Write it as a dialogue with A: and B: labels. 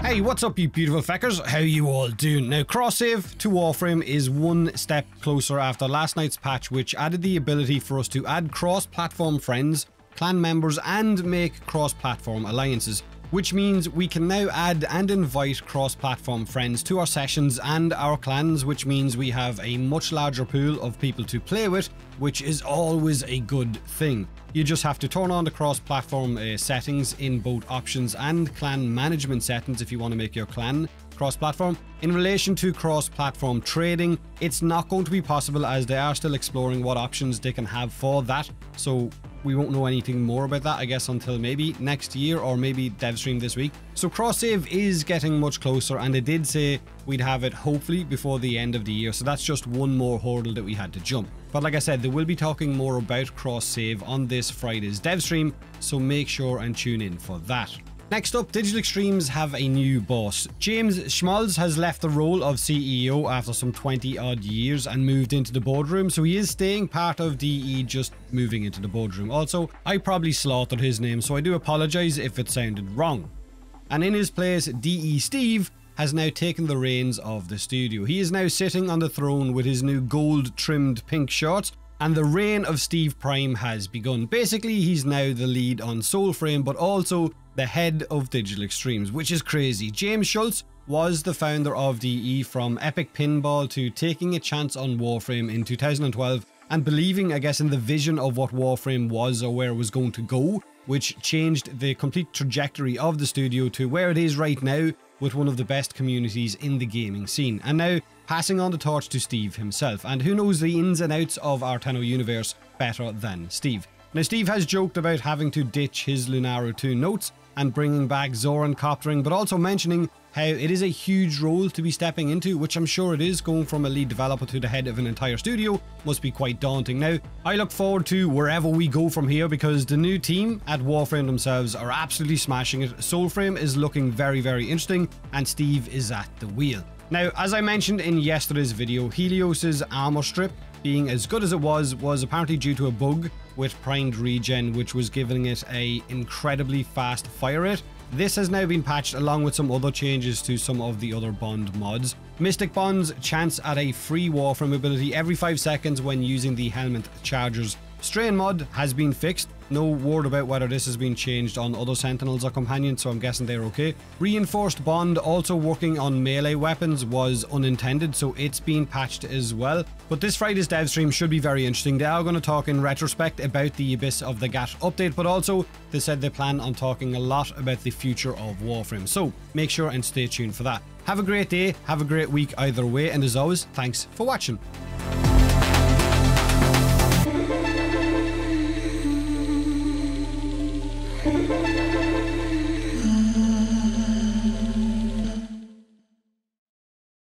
A: Hey, what's up you beautiful feckers? How you all doing? Now, cross-save to Warframe is one step closer after last night's patch, which added the ability for us to add cross-platform friends, clan members, and make cross-platform alliances, which means we can now add and invite cross-platform friends to our sessions and our clans, which means we have a much larger pool of people to play with, which is always a good thing. You just have to turn on the cross-platform settings in both options and clan management settings if you want to make your clan cross-platform. In relation to cross-platform trading, it's not going to be possible as they are still exploring what options they can have for that, so we won't know anything more about that, I guess, until maybe next year or maybe DevStream this week. So cross-save is getting much closer, and they did say we'd have it hopefully before the end of the year, so that's just one more hurdle that we had to jump. But like I said, they will be talking more about cross-save on this Friday's DevStream, so make sure and tune in for that. Next up, Digital Extremes have a new boss. James Schmalz has left the role of CEO after some 20 odd years and moved into the boardroom, so he is staying part of DE, just moving into the boardroom. Also, I probably slaughtered his name, so I do apologise if it sounded wrong. And in his place, DE Steve has now taken the reins of the studio. He is now sitting on the throne with his new gold trimmed pink shorts, and the reign of Steve Prime has begun. Basically, he's now the lead on Soulframe, but also the head of Digital Extremes, which is crazy. James Schultz was the founder of DE, from Epic Pinball to taking a chance on Warframe in 2012 and believing, I guess, in the vision of what Warframe was or where it was going to go, which changed the complete trajectory of the studio to where it is right now, with one of the best communities in the gaming scene. And now passing on the torch to Steve himself, and who knows the ins and outs of our Tenno universe better than Steve. Now, Steve has joked about having to ditch his Lunaro 2 notes and bringing back Zoran Coptering, but also mentioning how it is a huge role to be stepping into, which I'm sure it is. Going from a lead developer to the head of an entire studio must be quite daunting. Now, I look forward to wherever we go from here, because the new team at Warframe themselves are absolutely smashing it. Soulframe is looking very, very interesting, and Steve is at the wheel. Now, as I mentioned in yesterday's video, Helios's armor strip being as good as it was apparently due to a bug with primed regen, which was giving it a incredibly fast fire rate. This has now been patched along with some other changes to some of the other bond mods. Mystic Bonds chance at a free Warframe ability every 5 seconds when using the helmet chargers. Strain mod has been fixed. No word about whether this has been changed on other Sentinels or Companions, so I'm guessing they're okay. Reinforced Bond also working on melee weapons was unintended, so it's been patched as well. But this Friday's dev stream should be very interesting. They are going to talk in retrospect about the Abyss of the Gat update, but also they said they plan on talking a lot about the future of Warframe, so make sure and stay tuned for that. Have a great day, have a great week either way, and as always, thanks for watching.